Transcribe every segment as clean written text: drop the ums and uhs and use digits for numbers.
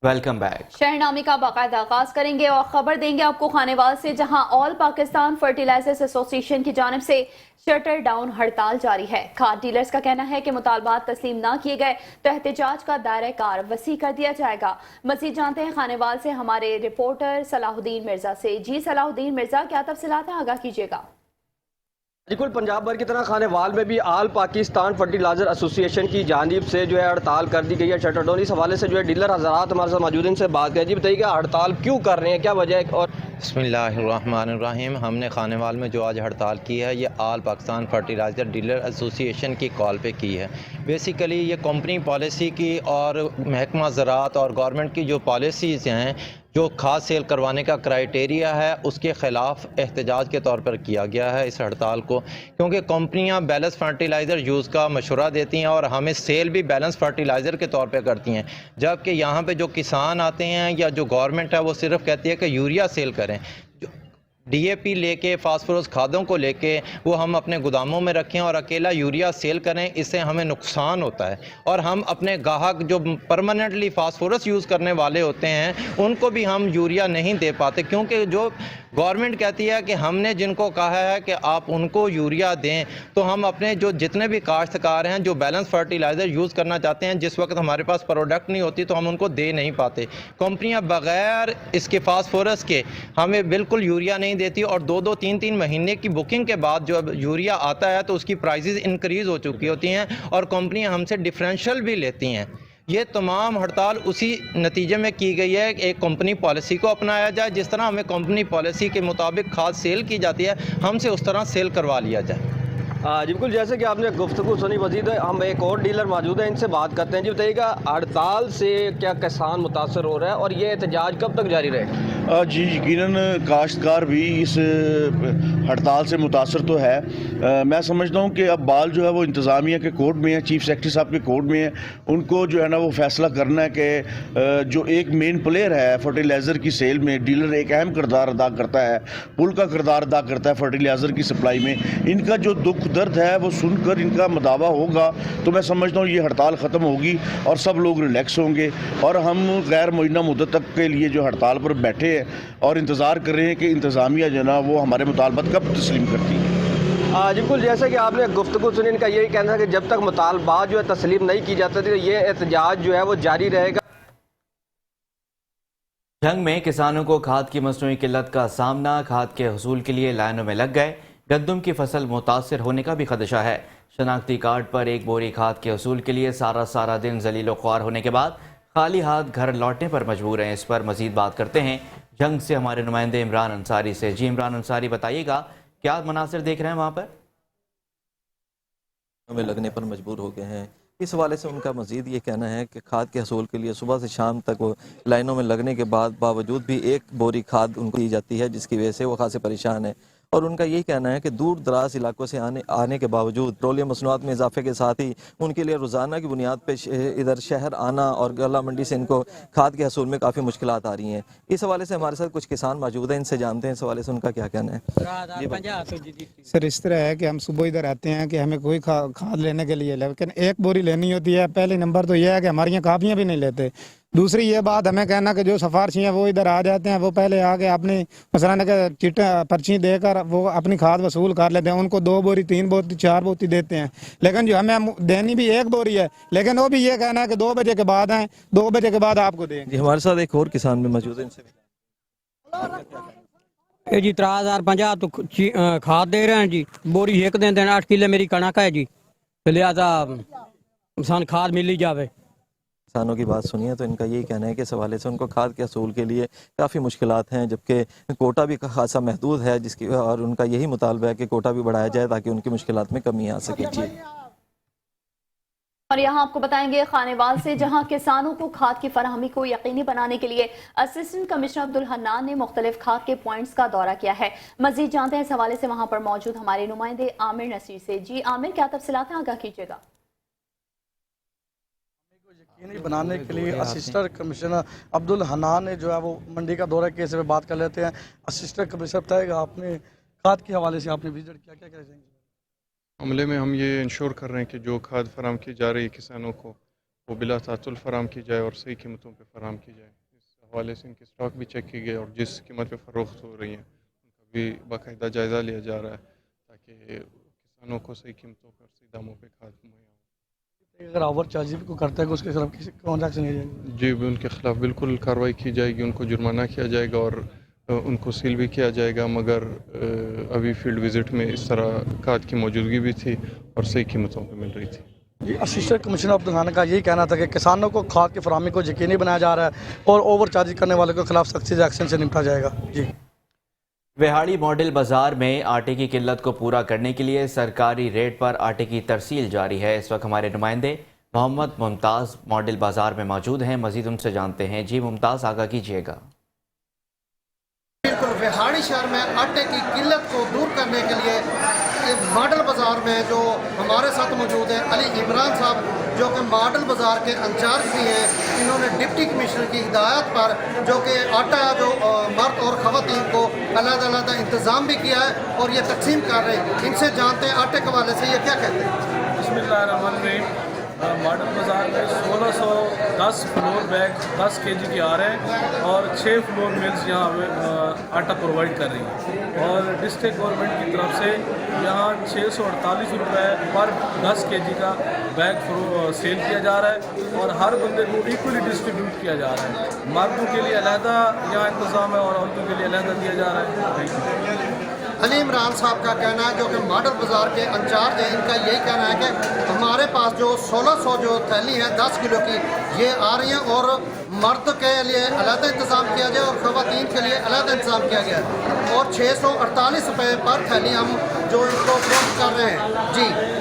Welcome back. शहरनामे का बाकायदा आगाज करेंगे और खबर देंगे आपको खानेवाल से, जहां ऑल पाकिस्तान फर्टिलाइजर्स एसोसिएशन की जानिब से शटर डाउन हड़ताल जारी है। खाद डीलर्स का कहना है कि मुतालबात तस्लीम ना किए गए तो एहतजाज का दायरा कार वसी कर दिया जाएगा। मजीद जानते हैं खानेवाल से हमारे रिपोर्टर सलाहुद्दीन मिर्जा से। जी सलाहुद्दीन मिर्जा, क्या तफसीलात हैं, आगाह कीजिएगा। बिल्कुल, पंजाब भर की तरह खानेवाल में भी आल पाकिस्तान फर्टिलाइजर एसोसिएशन की जानिब से जो है हड़ताल कर दी गई है, शटर डाउन। इस हवाले से जो है डीलर हजरात हमारे साथ मौजूद हैं, इनसे बात करें। जी बताइए कि हड़ताल क्यों कर रहे हैं, क्या वजह है? और बिस्मिल्लाहिर्रहमानिर्रहीम। हमने खानेवाल में जो आज हड़ताल की है ये आल पाकिस्तान फर्टिलाइज़र डीलर एसोसिएशन की कॉल पे की है। बेसिकली ये कंपनी पॉलिसी की और महकमा ज़राअत और गवर्नमेंट की जो पॉलिसीज़ हैं, जो खाद सेल करवाने का क्राइटेरिया है, उसके ख़िलाफ़ एहतजाज के तौर पर किया गया है इस हड़ताल को। क्योंकि कंपनियां बैलेंस फर्टिलाइज़र यूज़ का मशवरा देती हैं और हमें सेल भी बैलेंस फर्टिलाइज़र के तौर पे करती हैं, जबकि यहाँ पे जो किसान आते हैं या जो गवर्नमेंट है वो सिर्फ कहती है कि यूरिया सेल करें। डीएपी लेके, फास्फोरस खादों को लेके वो हम अपने गोदामों में रखें और अकेला यूरिया सेल करें, इससे हमें नुकसान होता है। और हम अपने ग्राहक जो परमानेंटली फास्फोरस यूज़ करने वाले होते हैं उनको भी हम यूरिया नहीं दे पाते, क्योंकि जो गवर्नमेंट कहती है कि हमने जिनको कहा है कि आप उनको यूरिया दें, तो हम अपने जो जितने भी काश्तकार हैं जो बैलेंस फर्टिलाइज़र यूज़ करना चाहते हैं, जिस वक्त हमारे पास प्रोडक्ट नहीं होती तो हम उनको दे नहीं पाते। कंपनियां बगैर इसके फास्फोरस के हमें बिल्कुल यूरिया नहीं देती और 2-3 महीने की बुकिंग के बाद जो यूरिया आता है तो उसकी प्राइसेस इंक्रीज़ हो चुकी होती हैं और कंपनियां हमसे डिफरेंशियल भी लेती हैं। ये तमाम हड़ताल उसी नतीजे में की गई है कि एक कंपनी पॉलिसी को अपनाया जाए, जिस तरह हमें कंपनी पॉलिसी के मुताबिक खाद सेल की जाती है हमसे उस तरह सेल करवा लिया जाए। जी बिल्कुल, जैसे कि आपने गुफ्तगू सुनी, मजीद हम एक और डीलर मौजूद हैं, इनसे बात करते हैं। जी बताइएगा, हड़ताल से क्या किसान मुतासर हो रहा है और ये एहतजाज कब तक जारी रहेगा? जी यकीनन काश्तकार भी इस हड़ताल से मुतासर तो है। मैं समझता हूँ कि अब बाल जो है वो इंतज़ामिया के कोर्ट में है, चीफ सेक्रेटरी साहब के कोर्ट में है। उनको जो है ना वो फैसला करना है कि जो एक मेन प्लेयर है फर्टिलाइज़र की सेल में, डीलर एक अहम किरदार अदा करता है, पुल का किरदार अदा करता है फर्टिलाइज़र की सप्लाई में। इनका जो दुख दर्द है वो सुनकर इनका मदावा होगा तो मैं समझता हूँ ये हड़ताल ख़त्म होगी और सब लोग रिलैक्स होंगे। और हम गैर मुअय्यना मुद्दत तक के लिए जो हड़ताल पर बैठे हैं और इंतज़ार कर रहे हैं कि इंतज़ामिया जो ना वो हमारे मुतालबात कब तस्लीम करती है। बिल्कुल, जैसे कि आपने गुफ्तगू सुनी, इनका यही कहना है कि जब तक मुतालबात जो है तस्लीम नहीं की जाती तो ये एहतजाज जो है वो जारी रहेगा। जंग में किसानों को खाद की मसनूई किल्लत का सामना, खाद के हसूल के लिए लाइनों में लग गए। गंदम की फसल मुतासर होने का भी खदशा है। शनाख्ती कार्ड पर एक बोरी खाद के हसूल के लिए सारा दिन जलील ख्वार होने के बाद खाली हाथ घर लौटने पर मजबूर हैं। इस पर मजीद बात करते हैं जंग से हमारे नुमाइंदे इमरान अंसारी से। जी इमरान अंसारी, बताइएगा क्या मनासिर देख रहे हैं वहाँ पर? में लगने पर मजबूर हो गए हैं। इस हवाले से उनका मज़ीद ये कहना है कि खाद के हसूल के लिए सुबह से शाम तक वो लाइनों में लगने के बावजूद भी एक बोरी खाद उनको दी जाती है, जिसकी वजह से वो खासे परेशान है। और उनका यही कहना है कि दूर दराज इलाकों से आने के बावजूद पेट्रोलियम मसनूआत में इजाफे के साथ ही उनके लिए रोज़ाना की बुनियाद पर इधर शहर आना और गला मंडी से इनको खाद के हसूल में काफ़ी मुश्किलात आ रही हैं। इस हवाले से हमारे साथ कुछ किसान मौजूद हैं, इनसे जानते हैं इस हवाले से उनका क्या कहना है। सर इस तरह है कि हम सुबह इधर आते हैं कि हमें कोई खाद लेने के लिए, लेकिन एक बोरी लेनी होती है। पहले नंबर तो यह है कि हमारी यहाँ काफियाँ भी नहीं लेते। दूसरी ये बात हमें कहना कि जो सफारशी हैं वो इधर आ जाते हैं, वो पहले आके अपनी मसलन के चिट्टा पर्ची देकर वो अपनी खाद वसूल कर लेते हैं। उनको 2 बोरी 3 बोरी 4 बोरी देते हैं, लेकिन जो हमें देनी भी 1 बोरी है, लेकिन वो भी ये कहना है कि 2 बजे के बाद आए, 2 बजे के बाद आपको देंगे। हमारे साथ एक और किसान भी मौजूद है, इनसे जी 3050 तो खाद दे रहे हैं जी। बोरी एक दिन देना 8 किलो मेरी कणक है जी, लिहाजा इंसान खाद मिल ही जावे। किसानों की बात सुनिए तो इनका यही कहना है कि इस हवाले से उनको खाद के असूल के लिए काफ़ी मुश्किलात हैं, जबकि कोटा भी खासा महदूद है, जिसकी और उनका यही मुतालबा है कि कोटा भी बढ़ाया जाए ताकि उनकी मुश्किलात में कमी आ सके। जी और यहाँ आपको बताएंगे खानेवाल से, जहाँ किसानों को खाद की फराहमी को यकीनी बनाने के लिए असिस्टेंट कमिश्नर अब्दुल हन्नान ने मुख्तलिफ खाद के पॉइंट्स का दौरा किया है। मजीद जानते हैं इस हवाले से वहाँ पर मौजूद हमारे नुमाइंदे आमिर नसीर से। जी आमिर, क्या तफसीलात हैं, आगाह कीजिएगा। यकीनी बनाने के लिए असिस्टेंट कमिश्नर अब्दुल हन्नान ने जो है वो मंडी का दौरा किए, से बात कर लेते हैं। असिस्टेंट कमिश्नर बताएगा, आपने खाद के हवाले से आपने विजिट किया, क्या कहेंगे? हमले में हम ये इंश्योर कर रहे हैं कि जो खाद फराम की जा रही है किसानों को वो बिला तातुल फराम की जाए और सही कीमतों पे फराम की जाए। इस हवाले से इनके स्टॉक भी चेक किए गए और जिस कीमत पे फ़रोख्त हो रही हैं उनका भी बाकायदा जायज़ा लिया जा रहा है ताकि किसानों को सही कीमतों पर सही दामों पे खाद मुहैया हो। अगर ओवर चार्जिंग को करता है कि उसके खिलाफ किसी कौन एक्शन लिया जाएगा? जी, उनके ख़िलाफ़ बिल्कुल कार्रवाई की जाएगी, उनको जुर्माना किया जाएगा और उनको सील भी किया जाएगा, मगर अभी फील्ड विज़िट में इस तरह खाद की मौजूदगी भी थी और सही कीमतों पर मिल रही थी। जी, असिस्टेंट कमिश्नर अब्दुल हनान का यही कहना था कि किसानों को खाद की फराहमी को यकीनी बनाया जा रहा है और ओवर चार्जिंग करने वालों के खिलाफ सख्ती से एक्शन से निपटा जाएगा। जी, विहाड़ी मॉडल बाजार में आटे की किल्लत को पूरा करने के लिए सरकारी रेट पर आटे की तरसील जारी है। इस वक्त हमारे नुमाइंदे मोहम्मद मुमताज़ मॉडल बाजार में मौजूद हैं, मजीद उनसे जानते हैं। जी मुमताज़, आगाह कीजिएगा। बिल्कुल, विहाड़ी शहर में आटे की किल्लत को दूर करने के लिए मॉडल बाज़ार में जो हमारे साथ मौजूद हैं अली इमरान साहब, जो कि मॉडल बाज़ार के इंचार्ज भी हैं, इन्होंने डिप्टी कमिश्नर की हिदायत पर जो कि आटा जो मर्द और ख़वातीन को अलग-अलग इंतज़ाम भी किया है और ये तकसीम कर रहे हैं। इनसे जानते हैं आटे के हवाले से ये क्या कहते हैं। बिस्मिल्लाहिर्रहमानिर्रहीम। मॉडल बाज़ार में 1610 फ्लोर बैग 10 kg के आ रहे हैं और 6 फ्लोर मिल्स यहाँ आटा प्रोवाइड कर रही हैं और डिस्ट्रिक्ट गवर्नमेंट की तरफ से यहाँ 648 रुपये पर 10 kg का बैग सेल किया जा रहा है और हर बंदे को इक्वली डिस्ट्रीब्यूट किया जा रहा है। मर्दों के लिए अलहदा यहाँ इंतज़ाम है और औरतों के लिए अलहदा दिया जा रहा है। Thank you. अली इमरान साहब का कहना है, जो कि मॉडल बाज़ार के इंचार्ज हैं, इनका यही कहना है कि हमारे पास जो 1600 जो थैली हैं 10 किलो की ये आ रही हैं और मर्द के लिए अलग इंतज़ाम किया गया और ख़वातीन के लिए अलग इंतज़ाम किया गया और 648 रुपये पर थैली हम जो इनको उपलब्ध कर रहे हैं। जी,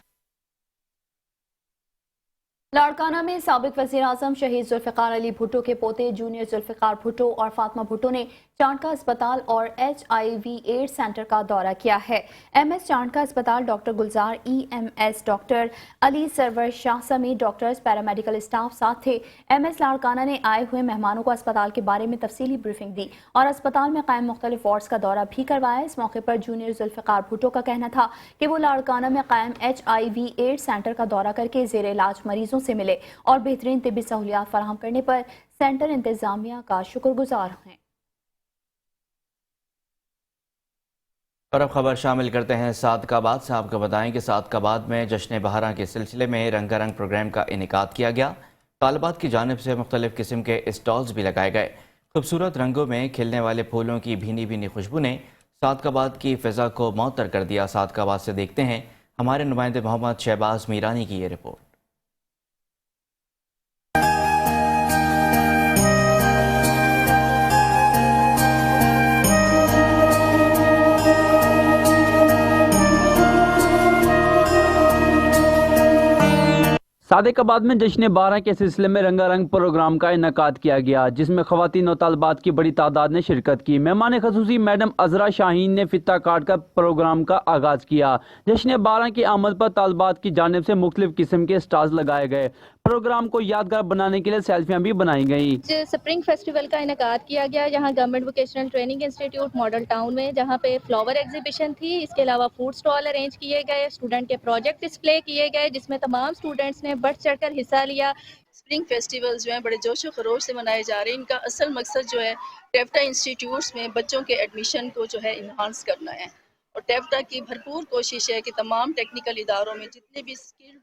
लाड़काना में साबिक वज़ीर आज़म शहीद जुल्फ़िकार अली भुट्टो के पोते जूनियर जुल्फ़िकार भुट्टो और फातिमा भुट्टो ने चांडका अस्पताल और HIV एड्स सेंटर का दौरा किया है। MS चांडका अस्पताल doctor Gulzar EMS doctor Ali Sarwar Shah समेत डॉक्टर्स पैरामेडिकल स्टाफ साथ थे। MS लाड़काना ने आए हुए मेहमानों को अस्पताल के बारे में तफसीली ब्रीफिंग दी और अस्पताल में कायम मुख्तलिफ वार्ड्स का दौरा भी करवाया। इस मौके पर जूनियर जुल्फ़िकार भुट्टो का कहना था कि वो लाड़काना में कायम HIV एड्स सेंटर का दौरा करके ज़ेर इलाज मरीजों से मिले और बेहतरीन तिब्बी सहूलियात फराहम करने पर सेंटर इंतजामिया का शुक्रगुजार हैं। और अब खबर शामिल करते हैं सादकाबाद से। आपको बताएं कि सादकाबाद में जश्न बहारा के सिलसिले में रंगारंग प्रोग्राम का इनेकाद किया गया। तालिबात की जानिब से मुख्तलिफ किस्म के स्टॉल्स भी लगाए गए। खूबसूरत रंगों में खिलने वाले फूलों की भीनी भीनी खुशबू ने सादकाबाद की फ़िज़ा को मुअत्तर कर दिया। सादकाबाद से देखते हैं हमारे नुमाइंदे मोहम्मद शहबाज मीरानी की ये रिपोर्ट। सादिकाबाद में जश्न बारह के सिलसिले में रंगारंग प्रोग्राम का इनेकाद किया गया, जिसमें खवातीन और तालिबात की बड़ी तादाद ने शिरकत की। मेहमान खसूसी मैडम अजरा शाहीन ने फित्ता काट कर प्रोग्राम का आगाज किया। जश्न बारह की आमद पर तालिबात की जानिब से मुख्तलिफ किस्म के स्टॉल्स लगाए गए। प्रोग्राम को यादगार बनाने के लिए सेल्फियां भी बनाई गई। स्प्रिंग फेस्टिवल का इनेकाद किया गया यहाँ government vocational training institute model town में, जहाँ पे फ्लावर एग्जीबिशन थी। इसके अलावा फूड स्टॉल अरेंज किए गए, स्टूडेंट के प्रोजेक्ट डिस्प्ले किए गए, जिसमें तमाम स्टूडेंट्स ने बढ़ चढ़ कर हिस्सा लिया। स्प्रिंग फेस्टिवल जो है बड़े जोश व खरोश से मनाए जा रहे हैं। इनका असल मकसद जो है टेफ्टा इंस्टीट्यूट्स में बच्चों के एडमिशन को जो है इन्हांस करना है और टेफ्टा की भरपूर कोशिश है कि तमाम टेक्निकल इदारों में जितने भी स्किल्ड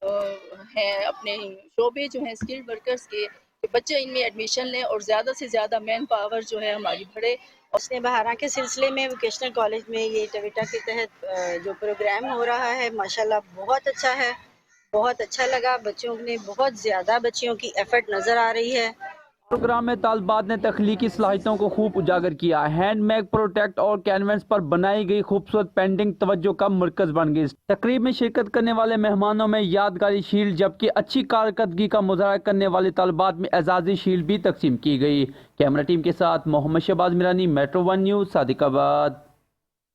हैं, अपने शोबे जो हैं स्किल्ड वर्कर्स के, बच्चे इनमें एडमिशन लें और ज़्यादा से ज़्यादा मैन पावर जो है हमारी बढ़े। उसने बहारा के सिलसिले में वोकेशनल कॉलेज में ये टवेटा के तहत जो प्रोग्राम हो रहा है माशाल्लाह बहुत अच्छा है, बहुत अच्छा लगा। बच्चों ने बहुत ज़्यादा बच्चियों की एफर्ट नज़र आ रही है। प्रोग्राम में तालिबात ने तख्लीकी सलाहियतों को खूब उजागर किया। हैंड मेक प्रोटेक्ट और कैनवस पर बनाई गई खूबसूरत पेंटिंग तवज्जो का मरकज बन गई। तकरीब में शिरकत करने वाले मेहमानों में यादगारी शील्ड, जबकि अच्छी कारकर्दगी का मुजाहरा करने वाले तालिबात में एजाजी शील्ड भी तकसीम की गई। कैमरा टीम के साथ मोहम्मद शहबाज मीरानी, मेट्रो 1 न्यूज़, सादिकाबाद।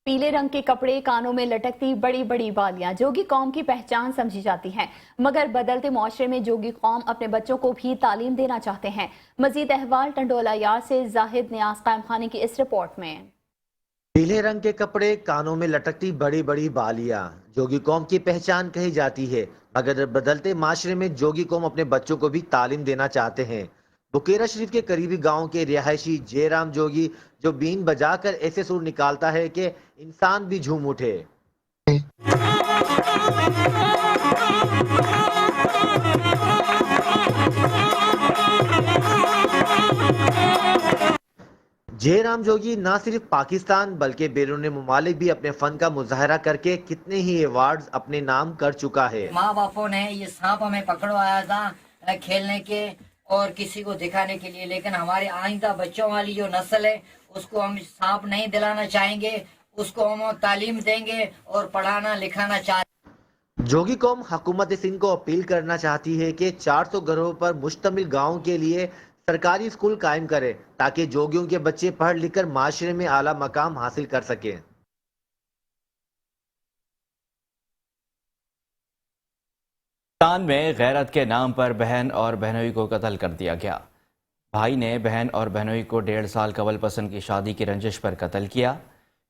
पीले रंग के कपड़े, कानों में लटकती बड़ी बड़ी बालियां जोगी कौम की पहचान समझी जाती हैं, मगर बदलते माशरे में जोगी कौम अपने बच्चों को भी तालीम देना चाहते हैं। मजीद अहवाल टंडोला यार से जाहिद नियाज कायम खानी की इस रिपोर्ट में। पीले रंग के कपड़े, कानों में लटकती बड़ी बड़ी बालियां जोगी कौम की पहचान कही जाती है, مگر بدلتے معاشرے میں جوگی قوم اپنے بچوں کو بھی تعلیم دینا چاہتے ہیں۔ بکیرہ شریف کے قریبی گاؤں کے رہائشی جے رام جوگی جو بین بجا کر ایسے سور نکالتا ہے کہ انسان بھی جھوم اٹھے۔ جے رام جوگی نہ صرف پاکستان بلکہ بیرون ممالک بھی اپنے فن کا مظاہرہ کر کے کتنے ہی ایوارڈز اپنے نام کر چکا ہے۔ ماں باپوں نے یہ سانپ ہمیں پکڑوایا تھا کھیلنے کے اور کسی کو دکھانے کے لیے، لیکن ہمارے آئندہ بچوں والی جو نسل ہے اس کو ہم سانپ نہیں دلانا چاہیں گے، اس کو ہم تعلیم دیں گے اور پڑھانا لکھانا چاہیں گے۔ جوگی قوم حکومت سندھ کو اپیل کرنا چاہتی ہے کہ 400 گھروں پر مشتمل گاؤں کے لیے سرکاری اسکول قائم کرے تاکہ جوگیوں کے بچے پڑھ لکھ کر معاشرے میں اعلیٰ مقام حاصل کر سکیں۔ پاکستان میں غیرت کے نام پر بہن اور بہنوئی کو قتل کر دیا گیا۔ بھائی نے بہن اور بہنوئی کو 1.5 سال قبل پسند کی شادی کی رنجش پر قتل کیا۔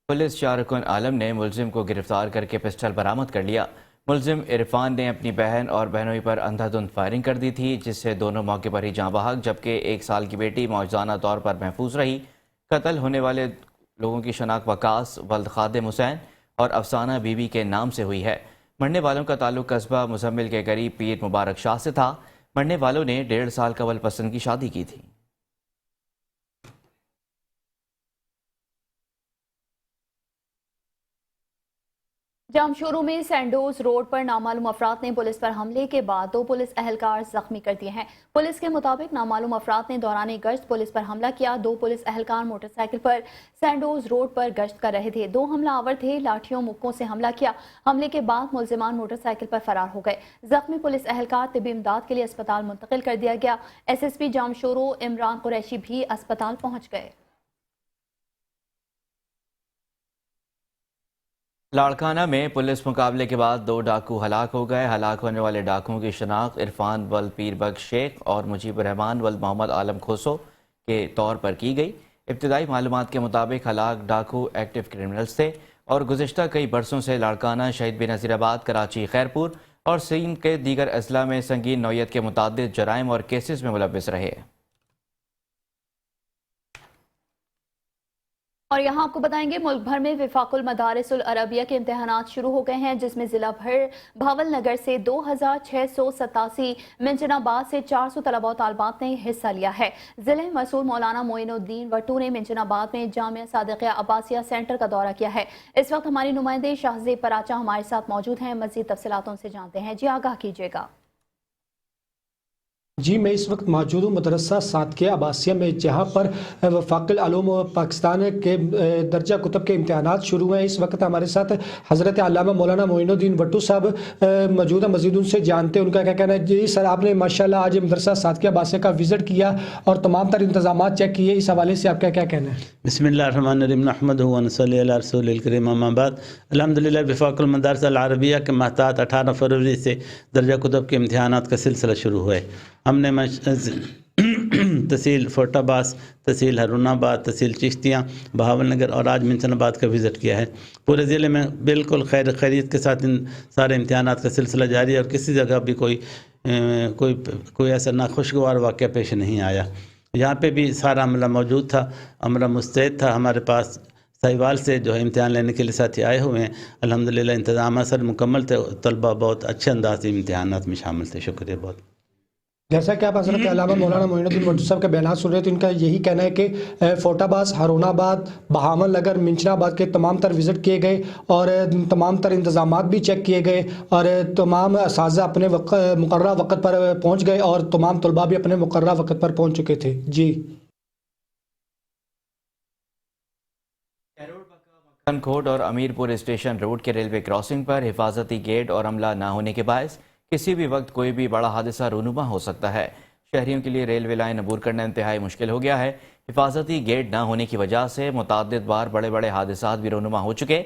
پولیس 4 رکن عالم نے ملزم کو گرفتار کر کے پسٹل برآمد کر لیا۔ ملزم عرفان نے اپنی بہن اور بہنوئی پر اندھا دھند فائرنگ کر دی تھی، جس سے دونوں موقع پر ہی جاں بحق، جبکہ 1 سال کی بیٹی معجزانہ طور پر محفوظ رہی۔ قتل ہونے والے لوگوں کی شناخت وقاص ولد خادم حسین اور افسانہ بی بی کے نام سے ہوئی ہے۔ مرنے والوں کا تعلق قصبہ مزمل کے قریب پیر مبارک شاہ سے تھا۔ مرنے والوں نے 1.5 سال قبل پسند کی شادی کی تھی۔ جامشورو میں سینڈوز روڈ پر نامعلوم افراد نے پولیس پر حملے کے بعد 2 پولیس اہلکار زخمی کر دیے ہیں۔ پولیس کے مطابق نامعلوم افراد نے دوران گشت پولیس پر حملہ کیا۔ 2 پولیس اہلکار موٹر سائیکل پر سینڈوز روڈ پر گشت کر رہے تھے۔ 2 حملہ آور تھے، لاٹھیوں مکوں سے حملہ کیا۔ حملے کے بعد ملزمان موٹر سائیکل پر فرار ہو گئے۔ زخمی پولیس اہلکار طبی امداد کے لیے اسپتال منتقل کر دیا گیا۔ SSP جامشورو عمران قریشی بھی اسپتال پہنچ گئے۔ لاڑکانہ میں پولیس مقابلے کے بعد 2 ڈاکو ہلاک ہو گئے۔ ہلاک ہونے والے ڈاکوؤں کی شناخت عرفان ول پیر بخش شیخ اور مجیب الرحمان ول محمد عالم کھوسو کے طور پر کی گئی۔ ابتدائی معلومات کے مطابق ہلاک ڈاکو ایکٹیو کرمنلز تھے اور گزشتہ کئی برسوں سے لاڑکانہ، شہید بنظیر آباد، کراچی، خیرپور اور سندھ کے دیگر اضلاع میں سنگین نوعیت کے متعدد جرائم اور کیسز میں ملوث رہے۔ اور یہاں آپ کو بتائیں گے ملک بھر میں وفاق المدارس العربیہ کے امتحانات شروع ہو گئے ہیں، جس میں ضلع بھر بھاول نگر سے 2687، منجن آباد سے 400 طلباء و طالبات نے حصہ لیا ہے۔ ضلع مسئول مولانا معین الدین وٹو نے منجن آباد میں جامعہ صادقیہ عباسیہ سینٹر کا دورہ کیا ہے۔ اس وقت ہماری نمائندے شاہزیب پراچا ہمارے ساتھ موجود ہیں، مزید تفصیلات ان سے جانتے ہیں۔ جی آگاہ کیجیے گا۔ جی میں اس وقت موجود ہوں مدرسہ صادقیہ عباسیہ میں، جہاں پر وفاق العلوم پاکستان کے درجہ کتب کے امتحانات شروع ہیں۔ اس وقت ہمارے ساتھ حضرت علامہ مولانا معین الدین وٹو صاحب موجود ہیں، مزید ان سے جانتے ہیں ان کا کیا کہنا ہے۔ جی سر، آپ نے ماشاءاللہ آج مدرسہ صادقیہ عباسیہ کا وزٹ کیا اور تمام تر انتظامات چیک کیے، اس حوالے سے آپ کا کیا کہنا ہے؟ بسم اللہ الرحمن الرحیم، نحمدہ و نصلی علی رسول الکریم، اما بعد۔ الحمدللہ وفاق المدارس العربیہ کے محتاط 18 فروری سے درجہ کتب کے امتحانات کا سلسلہ شروع ہوا ہے۔ ہم نے تحصیل فورٹ عباس، تحصیل ہارون آباد، تحصیل چشتیاں، بہاول نگر اور آج منچن آباد کا وزٹ کیا ہے۔ پورے ضلع میں بالکل خیریت کے ساتھ ان سارے امتحانات کا سلسلہ جاری ہے اور کسی جگہ بھی کوئی ایسا ناخوشگوار واقعہ پیش نہیں آیا۔ یہاں پہ بھی سارا عملہ موجود تھا، عملہ مستعد تھا۔ ہمارے پاس سہیوال سے جو ہے امتحان لینے کے لیے ساتھی آئے ہوئے ہیں۔ الحمدللہ انتظامات سر مکمل تھے، طلبہ بہت اچھے انداز سے امتحانات میں شامل تھے۔ شکریہ بہت۔ جیسا کہ آپ حضرت علامہ مولانا معین الدین وٹو صاحب کے بیانات سن رہے تھے، ان کا یہی کہنا ہے کہ فورٹ عباس، ہارون آباد، بہاول نگر، منچن آباد کے تمام تر وزٹ کیے گئے اور تمام تر انتظامات بھی چیک کیے گئے اور تمام اساتذہ اپنے مقررہ وقت پر پہنچ گئے اور تمام طلباء بھی اپنے مقررہ وقت پر پہنچ چکے تھے۔ جی مکھن کھوٹ اور امیر پور اسٹیشن روڈ کے ریلوے کراسنگ پر حفاظتی گیٹ اور عملہ نہ ہونے کے باعث کسی بھی وقت کوئی بھی بڑا حادثہ رونما ہو سکتا ہے۔ شہریوں کے لیے ریلوے لائن عبور کرنا انتہائی مشکل ہو گیا ہے۔ حفاظتی گیٹ نہ ہونے کی وجہ سے متعدد بار بڑے حادثات بھی رونما ہو چکے۔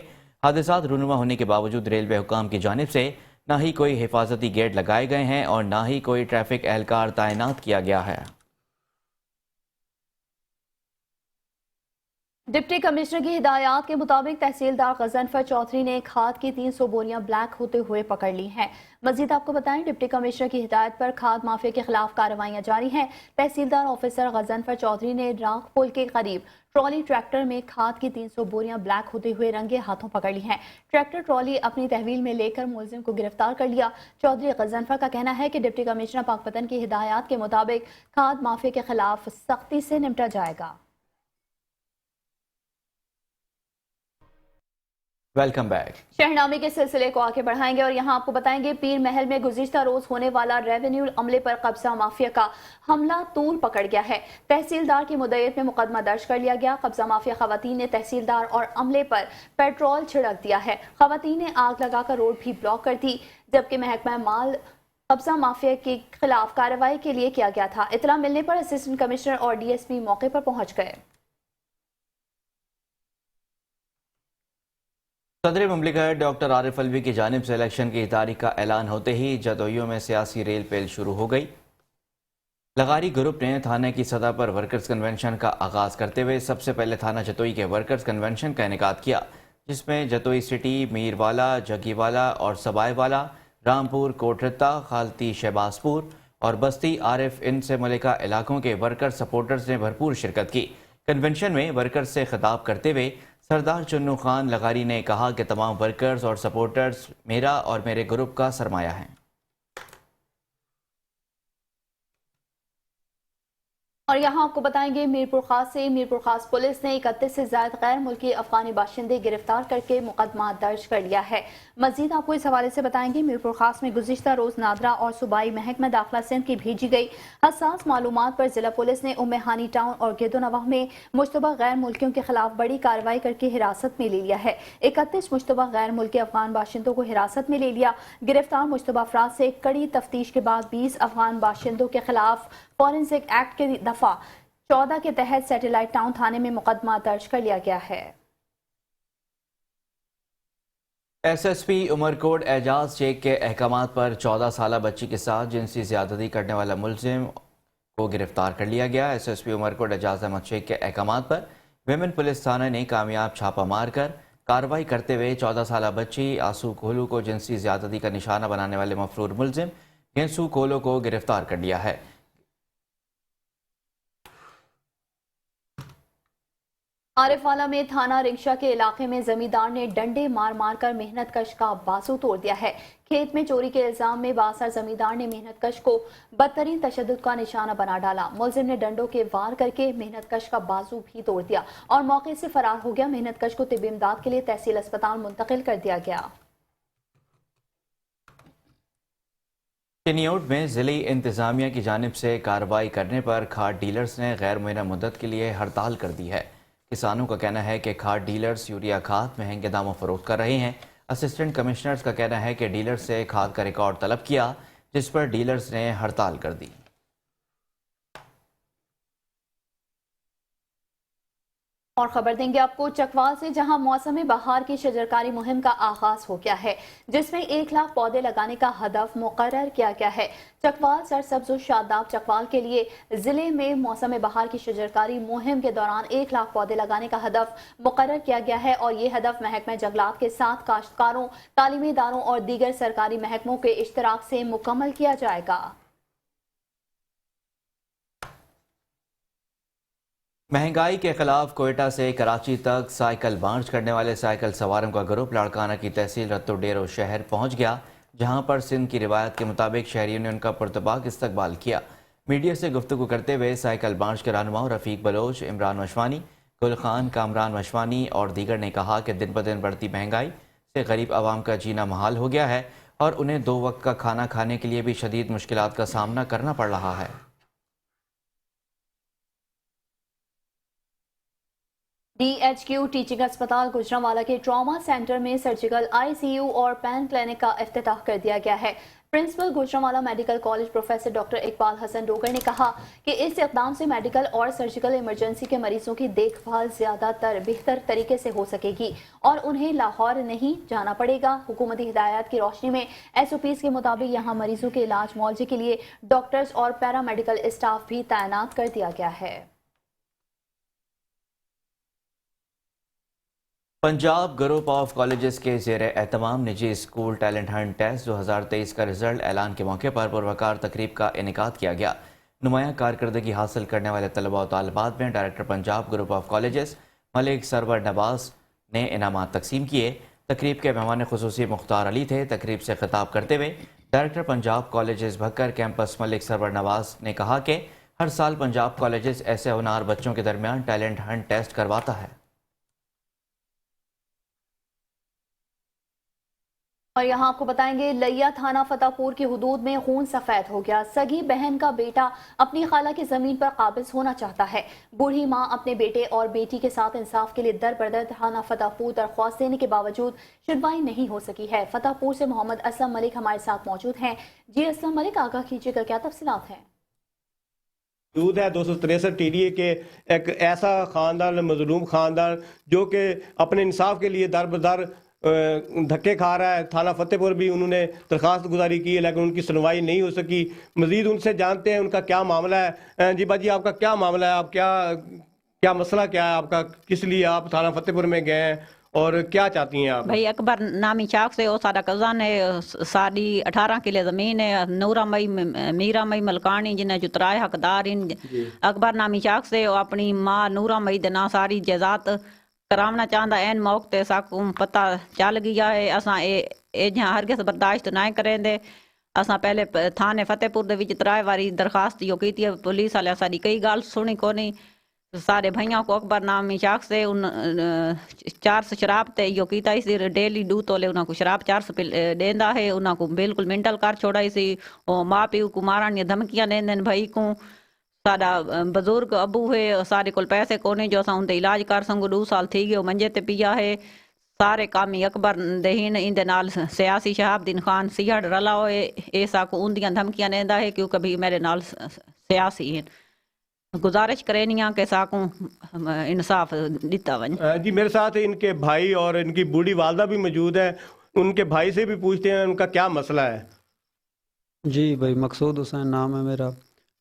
حادثات رونما ہونے کے باوجود ریلوے حکام کی جانب سے نہ ہی کوئی حفاظتی گیٹ لگائے گئے ہیں اور نہ ہی کوئی ٹریفک اہلکار تعینات کیا گیا ہے۔ डिप्टी कमिश्नर की हिदायत के मुताबिक तहसीलदार गजनफर चौधरी ने खाद की 300 बोरियां ब्लैक होते हुए पकड़ ली हैं। मजीद आपको बताएं, डिप्टी कमिश्नर की हिदायत पर खाद माफिया के खिलाफ कार्रवाइयां जारी हैं। तहसीलदार ऑफिसर गजनफर चौधरी ने राख पुल के करीब ट्रॉली ट्रैक्टर में खाद की 300 बोरियां ब्लैक होते हुए रंगे हाथों पकड़ ली हैं। ट्रैक्टर ट्रॉली अपनी तहवील में लेकर मुलजिम को गिरफ्तार कर लिया। चौधरी गजनफर का कहना है कि डिप्टी कमिश्नर पाकपतन की हिदायत के मुताबिक खाद माफिया के खिलाफ सख्ती से निपटा जाएगा। Welcome back. शहनामे के सिलसिले को आगे बढ़ाएंगे और यहाँ आपको बताएंगे पीर महल में गुज़िश्ता रोज होने वाला रेवेन्यू अमले पर कब्जा माफिया का हमला तूल पकड़ गया है। तहसीलदार की मुद्दत में मुकदमा दर्ज कर लिया गया। कब्जा माफिया खवातीन ने तहसीलदार और अमले पर पेट्रोल छिड़क दिया है। खवातीन ने आग लगाकर रोड भी ब्लॉक कर दी, जबकि महकमा माल कब्जा माफिया के खिलाफ कार्रवाई के लिए किया गया था। इतला मिलने पर असिस्टेंट कमिश्नर और DSP मौके पर पहुंच गए। सदर मुमलिकत डॉक्टर आरिफ अलवी की जानिब से इलेक्शन की तारीख का ऐलान होते ही जदोइयों में सियासी रेल पेल शुरू हो गई। लगारी ग्रुप ने थाने की सतह पर वर्कर्स कन्वेंशन का आगाज करते हुए सबसे पहले थाना जतोई के वर्कर्स कन्वेंशन का इनेकाद किया, जिसमें जतोई सिटी, मीरवाला, जगीवाला और सबाईवाला, रामपुर, कोटरत्ता, खालती, शहबाजपुर और बस्ती आरिफ इन से मलिका इलाकों के वर्कर सपोर्टर्स ने भरपूर शिरकत की। कन्वेंशन में वर्कर्स से खिताब करते हुए सरदार चुन्नू खान लगारी ने कहा कि तमाम वर्कर्स और सपोर्टर्स मेरा और मेरे ग्रुप का सरमाया हैं। और यहाँ आपको बताएंगे मीरपुर खास पुलिस ने 31 से ज्यादा गैर मुल्की अफगानी बाशिंदे गिरफ्तार करके मुकदमा दर्ज कर लिया है। मजीद आपको इस हवाले से बताएंगे मीरपुर खास में गुज़िश्ता रोज नादरा और सूबाई महकमा दाखिला सिंध की भेजी गई हसास मालूमात पर जिला पुलिस ने उम्मे हानी टाउन और गिरदोनवाह में मुश्तबा गैर मुल्कियों के खिलाफ बड़ी कार्रवाई करके हिरासत में ले लिया है। 31 मुश्तबा गैर मुल्की अफगान बाशिंदों को हिरासत में ले लिया। गिरफ्तार मुश्तबा अफराद से कड़ी तफ्तीश के बाद 20 अफगान बाशिंदों के खिलाफ फॉरेंसिक एक्ट के दफा 14 के तहत सैटेलाइट टाउन थाने में मुकदमा दर्ज कर लिया गया है। SSP उमरकोट एजाज शेख के अहकामात पर 14 साला बच्ची के साथ जिनसी ज्यादती करने वाला मुलजिम को गिरफ्तार कर लिया गया। SSP उमरकोट एजाज अहमद शेख के अहकामात पर विमेन पुलिस थाने ने कामयाब छापा मारकर कार्रवाई करते हुए 14 साला बच्ची आंसू कोहलू को जिनसी ज्यादती का निशाना बनाने वाले मफरूर मुलजिम गेंसू कोहलू को गिरफ्तार कर लिया है। आरिफवाला में थाना रिक्शा के इलाके में जमींदार ने डंडे मार मार कर मेहनत कश का बाजू तोड़ दिया है। खेत में चोरी के इल्जाम में बासर जमींदार ने मेहनत कश को बदतरीन तशद्दुद का निशाना बना डाला। मुलजिम ने डंडों के वार करके मेहनत कश का बाजू भी तोड़ दिया और मौके से फरार हो गया। मेहनत कश को तिब्बी इमदाद के लिए तहसील अस्पताल मुंतकिल कर दिया गया। चिनियोट में जिली इंतजामिया की जानिब से कार्रवाई करने पर खाद डीलर्स ने गैर मुअय्यना मुद्दत के लिए हड़ताल कर दी है। किसानों का कहना है कि खाद डीलर्स यूरिया खाद महंगे दामों फरोख्त कर रहे हैं। असिस्टेंट कमिश्नर्स का कहना है कि डीलर्स से खाद का रिकॉर्ड तलब किया, जिस पर डीलर्स ने हड़ताल कर दी। और खबर देंगे आपको चकवाल से, जहां मौसम बहार की शजरकारी मुहिम का आगाज हो गया है, जिसमें 1 लाख पौधे लगाने का हदफ मुकर्रर किया गया है। चकवाल सरसब्ज और शादाब चकवाल के लिए जिले में मौसम बहार की शजरकारी मुहिम के दौरान 1 लाख पौधे लगाने का हदफ मुकर्रर किया गया है और ये हदफ महकमा जंगलात के साथ काश्तकारों, तालीमी इदारों और दीगर सरकारी महकमों के इश्तराक से मुकम्मल किया जाएगा। महंगाई के खिलाफ कोयटा से कराची तक साइकिल मार्च करने वाले साइकिल सवारों का ग्रुप लाड़काना की तहसील रत्तो डेरो शहर पहुंच गया, जहां पर सिंध की रिवायत के मुताबिक शहरियों ने उनका पुरतबाक इस्तकबाल किया। मीडिया से गुफ्तगू करते हुए साइकिल मार्च के रहनुमाओं रफ़ीक बलोच, इमरान मशवानी, गुल खान, कामरान मशवानी और दीगर ने कहा कि दिन ब दिन बढ़ती महंगाई से गरीब आवाम का जीना महाल हो गया है और उन्हें 2 वक्त का खाना खाने के लिए भी शदीद मुश्किलात का सामना करना पड़ रहा है। DHQ टीचिंग अस्पताल गुजरांवाला के ट्रॉमा सेंटर में सर्जिकल ICU और पैन क्लिनिक का इफ्तिताह कर दिया गया है। Principal Gujranwala medical college professor doctor Iqbal Hassan Dogar ने कहा कि इस इक़दाम से मेडिकल और सर्जिकल इमरजेंसी के मरीजों की देखभाल ज़्यादातर बेहतर तरीके से हो सकेगी और उन्हें लाहौर नहीं जाना पड़ेगा। हुकूमती हिदायत की रोशनी में SOPs के मुताबिक यहाँ मरीजों के इलाज मुआवजे के लिए डॉक्टर्स और पैरामेडिकल स्टाफ भी तैनात कर दिया गया है। पंजाब ग्रुप ऑफ कॉलेजेस के ज़ेर एहतमाम निजी स्कूल टैलेंट हंट टेस्ट 2023 का रिजल्ट ऐलान के मौके पर पुरवकार तकरीब का इनेकाद किया गया। नुमाया कारकर्दगी हासिल करने वाले तलबा और तालिबात में director Punjab group of colleges Malik Sarwar Nawaz ने इनामात तकसीम किए। तकरीब के मेहमान खुसूसी मुख्तार अली थे। तकरीब से खिताब करते हुए director Punjab colleges Bhakkar campus Malik Sarwar Nawaz ने कहा कि हर साल पंजाब कॉलेजेस ऐसे होनहार बच्चों के दरमियान टैलेंट हंट टेस्ट करवाता है। और यहाँ आपको बताएंगे लिया थाना फतेहपुर की हुदूद में खून सफेद हो गया। सगी बहन का बेटा अपनी खाला की जमीन पर काबिज होना चाहता है। बूढ़ी माँ अपने बेटे और बेटी के साथ इंसाफ के लिए दर बदर थाना फतेहपुर दरख्वास्त देने के बावजूद सुनवाई नहीं हो सकी है। फतेहपुर से मोहम्मद असलम मलिक हमारे साथ मौजूद हैं। जी असलम मलिक, आगाह कीजिएगा, क्या तफसीलात हैं? मौजूद है 263 TDA के एक ऐसा ख़ानदान, मजलूम ख़ानदान, जो कि अपने इंसाफ के लिए दर बदर धक्के खा रहा है। थाना फतेहपुर भी उन्होंने दरख्वास्त गुजारी की है, लेकिन उनकी सुनवाई नहीं हो सकी। मज़ीद उनसे जानते हैं उनका क्या मामला है। जी बाजी, आपका क्या मामला है? आप क्या मसला क्या है आपका? किस लिए आप थाना फतेहपुर में गए हैं और क्या चाहती हैं आप? भाई अकबर नामी चाक से, वो सारा कज़न है। साड़ी 18 किले ज़मीन है। नूरा मई मीरा मई मलकानी जिन्हें जुतराए हकदार इन अकबर नामी चाक से वो अपनी माँ नूरा मई दना सारी जायदाद करावना चाहता एन मौके ते साकू पता चल गया है। असां ए हरगिज़ बर्दाश्त ना करेंदे। असां पहले थाने फतेहपुर दे विच 3 वारी दरखास्त यो की थी। पुलिस वाले साडी कई गाल सुनी कोनी। सारे भैया को अकबर नामी शख्स से उन 400 शराब ते यो कीता सी। डेली 2 तोले उन्हां को शराब 400 देंदा है। उन्हां को बिल्कुल मेंटल कर छोड़ाई सी। ओ माँ प्यो को मारन दी धमकियां देंदे भाई को। साडा बुजुर्ग अबू है, सारे कोल पैसे कोने जो असां उनते इलाज कर संगो। 2 साल थी गए मंजे ते पिया है। सारे कामी अकबर दहीन इंदे नाल सियासी शहाबुद्दीन खान सियाड़ रला होए। ऐसा को उन्दियां धमकियां देंदा है क्योंकि भी मेरे नाल सियासी है। गुजारिश करेनिया के साकू इंसाफ दिता वन। जी, मेरे साथ इनके भाई और इनकी बूढ़ी वालदा भी मौजूद है। उनके भाई से भी पूछते हैं उनका क्या मसला है। जी भाई, मकसूद हुसैन नाम है मेरा।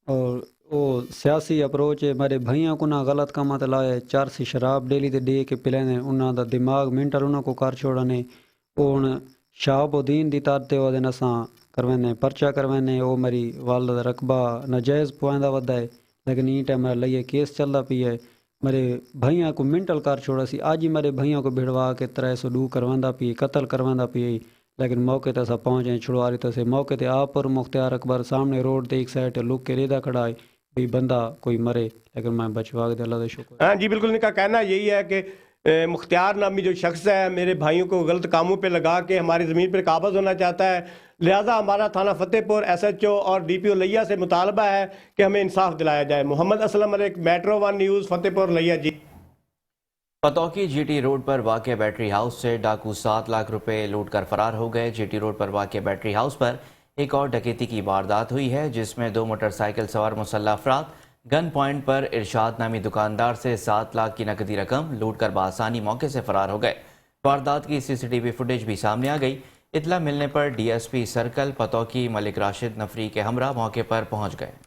और वो सियासी अप्रोच है। मेरे भैया को ना गलत काम लाए। 400 शराब डेली दे के पिलाने। उन्हों का दिमाग मेंटल उन्होंने को कर छोड़ने। हूँ शहाबुद्दीन दी तार ते ओदे असां करवाने परचा करवाने। वो मेरी वालदा दा रकबा नाजायज़ पवांदा वदा है, लेकिन ई टाइम लिए केस चलता पी है। मेरे भैया को मेंटल कर छोड़ा सी। आज ही मेरे भैया को भिड़वा के 302 करवांदा पी, कत्ल करवांदा पी। लेकिन मौके ते असां पहुँचे छुड़वारी तो से मौके ते आप और मुख्तियार अकबर सामने रोड ते एक साइड लुक के रेदा खड़ा है भी बंदा कोई मरे, लेकिन मैं बचवा के अल्लाह का शुक्र। हाँ जी, बिल्कुल। इनका कहना यही है कि मुख्तियार नामी जो शख्स है मेरे भाइयों को गलत कामों पे लगा के हमारी ज़मीन पर काबज़ होना चाहता है। लिहाजा हमारा थाना फतेहपुर SHO और DPO लिया से मुतालबा है कि हमें इंसाफ दिलाया जाए। मोहम्मद असलम मलिक, मेट्रो 1 न्यूज़, फतेहपुर लिया। जी, पतौकी GT रोड पर वाक़ बैटरी हाउस से डाकू 7 लाख रुपए लूट कर फरार हो गए। GT रोड पर वाक़ बैटरी हाउस पर एक और डकैती की वारदात हुई है, जिसमें 2 मोटरसाइकिल सवार मुसल्लह अफराद गन पॉइंट पर इरशाद नामी दुकानदार से 7 लाख की नकदी रकम लूट कर बआसानी मौके से फरार हो गए। वारदात की CCTV फुटेज भी सामने आ गई। इतला मिलने पर DSP सर्कल पतौकी मलिक राशिद नफरी के हमरा मौके पर पहुंच गए।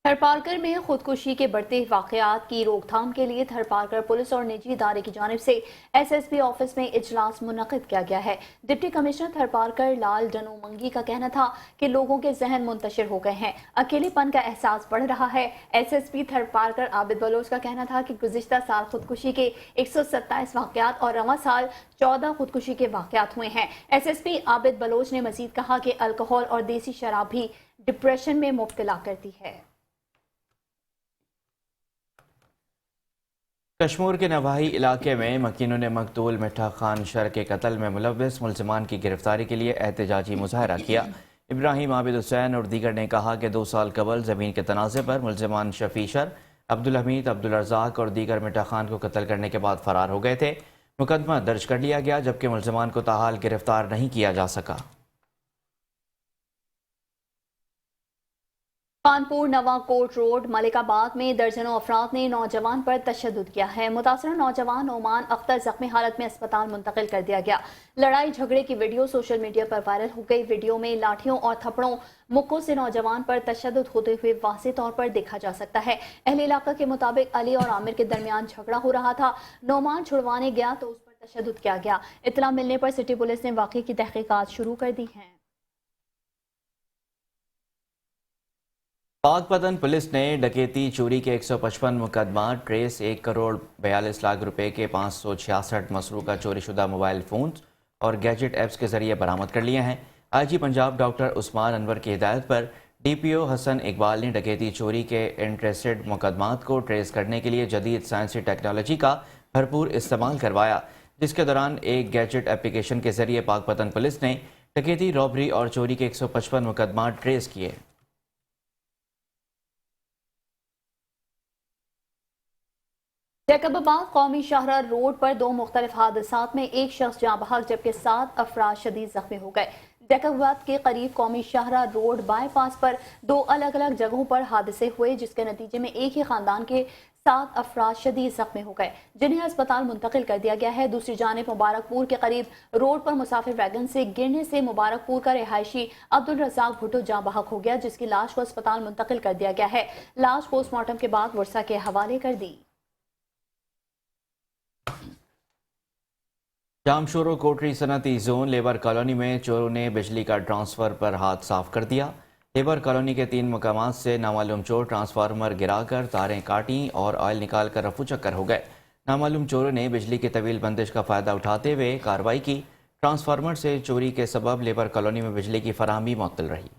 थरपारकर में खुदकुशी के बढ़ते वाकयात की रोकथाम के लिए थरपारकर पुलिस और निजी इदारे की जानिब से SSP ऑफिस में इजलास मुनक़िद किया गया है। डिप्टी कमिश्नर थरपारकर लाल डनू मंगी का कहना था कि लोगों के जहन मुंतशिर हो गए हैं, अकेलेपन का एहसास बढ़ रहा है। SSP थरपारकर आबिद बलोच का कहना था कि गुज़िश्ता साल खुदकुशी के 127 वाकयात और रवां साल 14 खुदकुशी के वाकयात हुए हैं। SSP आबिद बलोच ने मजीद कहा कि अल्कोहल और देसी शराब भी डिप्रेशन में मुब्तला करती है। कश्मीर के नवाही इलाके में मकीनों ने मकतूल मिठा खान शर के कत्ल में मुलव्विस मुलज़िमान की गिरफ्तारी के लिए एहतजाजी मुजाहरा किया। इब्राहिम आबिद हुसैन और दीगर ने कहा कि 2 साल कबल ज़मीन के तनाज़े पर मुलज़िमान शफी शर, अब्दुल हमीद, अब्दुल रज़ाक और दीगर मिठा खान को कत्ल करने के बाद फरार हो गए थे। मुकदमा दर्ज कर लिया गया, जबकि मुलज़िमान को ताहाल गिरफ्तार नहीं किया जा सका। कानपुर नवा कोट रोड मलिकाबाद में दर्जनों अफराद ने नौजवान पर तशद्दुद किया है। मुतासरा नौजवान ओमान अख्तर जख्मी हालत में अस्पताल मुंतकिल कर दिया गया। लड़ाई झगड़े की वीडियो सोशल मीडिया पर वायरल हो गई। वीडियो में लाठियों और थप्पड़ों मुक्कों से नौजवान पर तशद्दुद होते हुए वाज़ेह तौर पर देखा जा सकता है। अहले इलाका के मुताबिक अली और आमिर के दरमियान झगड़ा हो रहा था। नौमान छुड़वाने गया तो उस पर तशद्दुद किया गया। इत्तला मिलने पर सिटी पुलिस ने वाक़े की तहकीकात शुरू कर दी है। पाकपतन पुलिस ने डकैती चोरी के 155 मुकदमा ट्रेस 1 करोड़ 42 लाख रुपए के 566 मसरूका चोरीशुदा मोबाइल फ़ोन और गैजेट ऐप्स के जरिए बरामद कर लिए हैं। आईजी पंजाब डॉक्टर उस्मान अनवर की हिदायत पर डीपीओ हसन इकबाल ने डकैती चोरी के इंटरेस्टेड मुकदमात को ट्रेस करने के लिए जदीद साइंसी टेक्नोलॉजी का भरपूर इस्तेमाल करवाया, जिसके दौरान एक गैजेट एप्लीकेशन के जरिए पाकपतन पुलिस ने डकैती, रॉबरी और चोरी के 155 मुकदमा ट्रेस किए। जैकबाबाद कौमी शाहरा रोड पर 2 मुख्तलिफ हादसात में एक शख्स जाँ बहक जबकि 7 अफराद शदीद जख्मी हो गए। जैकबाबाद के करीब कौमी शाहरा रोड बाईपास पर 2 अलग अलग जगहों पर हादसे हुए, जिसके नतीजे में एक ही खानदान के 7 अफराद शदीद जख्मी हो गए, जिन्हें अस्पताल मुंतकिल कर दिया गया है। दूसरी जानिब मुबारकपुर के करीब रोड पर मुसाफिर वैगन से गिरने से मुबारकपुर का रिहायशी अब्दुल रज़ाक भुट्टो जाँ बहक हो गया, जिसकी लाश को अस्पताल मुंतकिल कर दिया गया है। लाश पोस्टमार्टम के बाद वर्षा के हवाले कर दी। जामशोरो कोटरी सनती जोन लेबर कॉलोनी में चोरों ने बिजली का ट्रांसफर पर हाथ साफ कर दिया। लेबर कॉलोनी के 3 मकामात से नामालूम चोर ट्रांसफार्मर गिराकर तारें काटी और ऑयल निकाल कर रफू चक्कर हो गए। नामालूम चोरों ने बिजली की तवील बंदिश का फायदा उठाते हुए कार्रवाई की। ट्रांसफार्मर से चोरी के सबब लेबर कॉलोनी में बिजली की फराहमी मुअत्तल रही।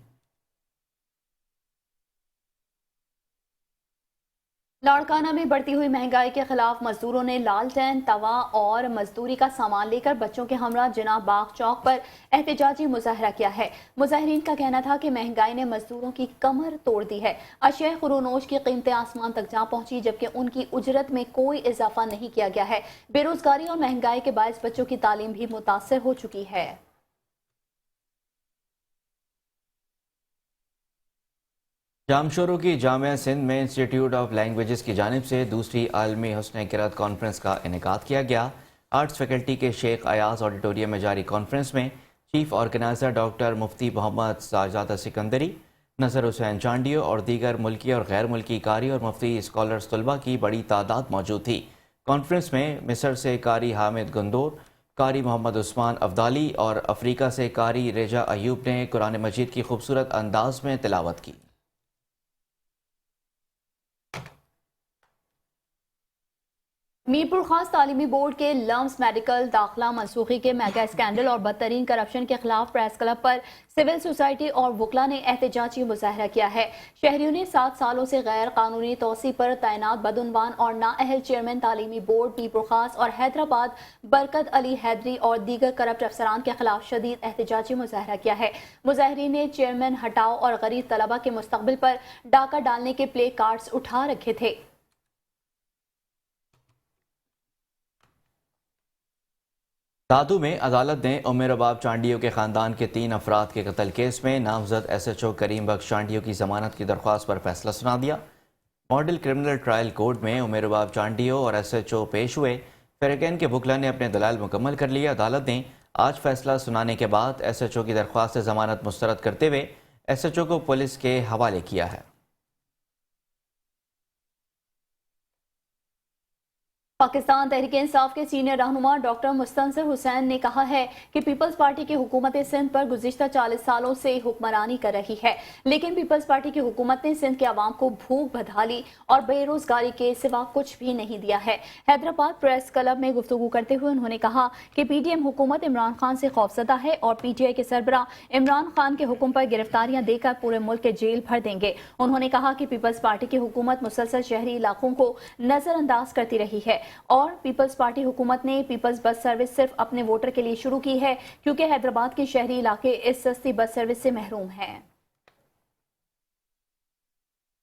लाड़काना में बढ़ती हुई महंगाई के खिलाफ मजदूरों ने लालटेन, तवा और मजदूरी का सामान लेकर बच्चों के हमरा जिना बाग चौक पर एहतजाजी मुजाहरा किया है। मुजाहरीन का कहना था कि महंगाई ने मजदूरों की कमर तोड़ दी है। अशिया खुरोनोश की कीमतें आसमान तक जा पहुंची, जबकि उनकी उजरत में कोई इजाफा नहीं किया गया है। बेरोजगारी और महंगाई के बायस बच्चों की तालीम भी मुतासर हो चुकी है। जामशोरो की जामिया सिंध में इंस्टीट्यूट ऑफ लैंग्वेजेस की जानिब से दूसरी आलमी हुस्न किरात कॉन्फ्रेंस का इनेकाद किया गया। आर्ट्स फैकल्टी के शेख अयाज ऑडिटोरियम में जारी कॉन्फ्रेंस में चीफ ऑर्गेनाइजर डॉक्टर मुफ्ती मोहम्मद साजादा सिकंदरी, नज़र हुसैन चांडियो और दीगर मुल्की और गैर मुल्की कारी और मुफ्ती स्कॉलर्स तलबा की बड़ी तादाद मौजूद थी। कॉन्फ्रेंस में मिस्र से कारी हामिद गुंदोर, कारी मोहम्मद उस्मान अफदाली और अफ्रीका से कारी रेजा अयूब ने कुरान मजीद की खूबसूरत अंदाज में तिलावत की। मीरपुर खास तालीमी बोर्ड के लम्स मेडिकल दाखिला मनसूखी के मेगा स्कैंडल और बदतरीन करप्शन के खिलाफ प्रेस क्लब पर सिविल सोसाइटी और वकला ने एहतजाजी मुजाहरा किया है। शहरियों ने 7 सालों से गैर कानूनी तोसी पर तैनात बदउनवान और नाअहल चेयरमैन तालीमी बोर्ड मीरपुर खास और हैदराबाद बरकत अली हैदरी और दीगर करप्ट अफसरान के खिलाफ शदीद एहतजाजी मुजाहरा किया है। मुजाहरीन ने चेयरमैन हटाओ और गरीब तलबा के मुस्तकबिल पर डाका डालने के प्ले कार्ड्स उठा रखे थे। दादू में अदालत ने उमर रबाब चांडियो के खानदान के 3 अफराद के कत्ल केस में नामजद SHO करीम बख्श चांडियो की जमानत की दरख्वास्त पर फैसला सुना दिया। मॉडल क्रिमिनल ट्रायल कोर्ट में उमर रबाब चांडियो और SHO पेश हुए। फेरकैन के वकला ने अपने दलाल मुकम्मल कर लिए। अदालत ने आज फैसला सुनाने के बाद SHO की दरख्वास्त से जमानत मुस्तरद करते हुए SHO को पुलिस के हवाले किया है। पाकिस्तान तहरीक इंसाफ के सीनियर रहनुमा डॉक्टर मुस्तनसिर हुसैन ने कहा है कि पीपल्स पार्टी की हुकूमत सिंध पर गुज़िश्ता 40 सालों से हुक्मरानी कर रही है, लेकिन पीपल्स पार्टी की हुकूमत ने सिंध के अवाम को भूख, बदहाली और बेरोजगारी के सिवा कुछ भी नहीं दिया है। हैदराबाद प्रेस क्लब में गुफ्तगू करते हुए उन्होंने कहा कि PDM हुकूमत इमरान खान से खौफजदा है और PTI के सरबराह इमरान खान के हुक्म पर गिरफ्तारियां देकर पूरे मुल्क के जेल भर देंगे। उन्होंने कहा कि पीपल्स पार्टी की हुकूमत मुसलसल शहरी इलाकों को नजरअंदाज करती रही है और पीपल्स पार्टी हुकूमत ने पीपल्स बस सर्विस सिर्फ अपने वोटर के लिए शुरू की है, क्योंकि हैदराबाद के शहरी इलाके इस सस्ती बस सर्विस से महरूम हैं।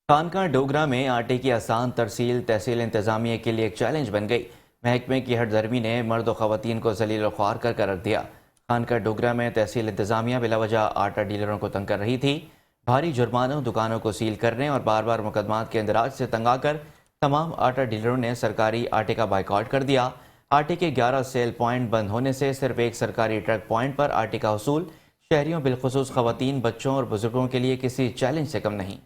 खानका डोगरा में आटे की आसान तरसील तहसील इंतजामिया के लिए एक चैलेंज बन गई। महकमे की हटधर्मी ने मर्द और खवातीन को जलील और ख्वार कर रख दिया। खानका डोगरा में तहसील इंतजामिया बिलावजह आटा डीलरों को तंग कर रही थी। भारी जुर्मानों, दुकानों को सील करने और बार बार मुकदमात के इंदराज से तंग आकर तमाम आटा डीलरों ने सरकारी आटे का बाइकआउट कर दिया। आटे के 11 सेल पॉइंट बंद होने से सिर्फ एक सरकारी ट्रक पॉइंट पर आटे का वसूल शहरियों बिलखुसूस खवातीन, बच्चों और बुजुर्गों के लिए किसी चैलेंज से कम नहीं।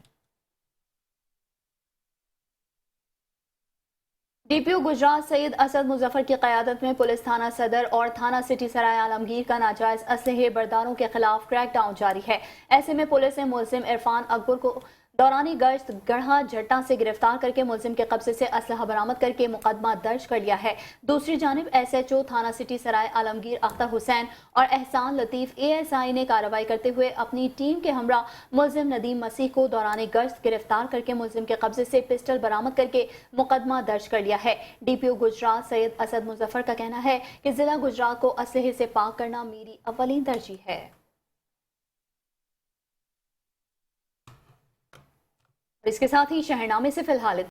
डीपीओ गुजरात सैयद असद मुजफ्फर की क़यादत में पुलिस थाना सदर और थाना सिटी सराय आलमगीर का नाजायज असलहे बरदारों के खिलाफ क्रैकडाउन जारी है। ऐसे में पुलिस ने मुलजिम इरफान अकबर को दौरानी गश्त गढ़ा जट्टा से गिरफ्तार करके मुलजिम के कब्जे से असलहा बरामद करके मुकदमा दर्ज कर लिया है। दूसरी जानिब SHO थाना सिटी सराय आलमगीर अख्तर हुसैन और एहसान लतीफ़ ASI ने कार्रवाई करते हुए अपनी टीम के हमरा मुलजिम नदीम मसीह को दौरानी गश्त गिरफ्तार करके मुलजिम के कब्जे से पिस्टल बरामद करके मुकदमा दर्ज कर लिया है। DPO गुजरात सैयद असद मुजफ्फर का कहना है कि जिला गुजरात को असलहे से पाक करना मेरी अवलीन तरजीह है। इसके साथ ही शहरनामे से फिलहाल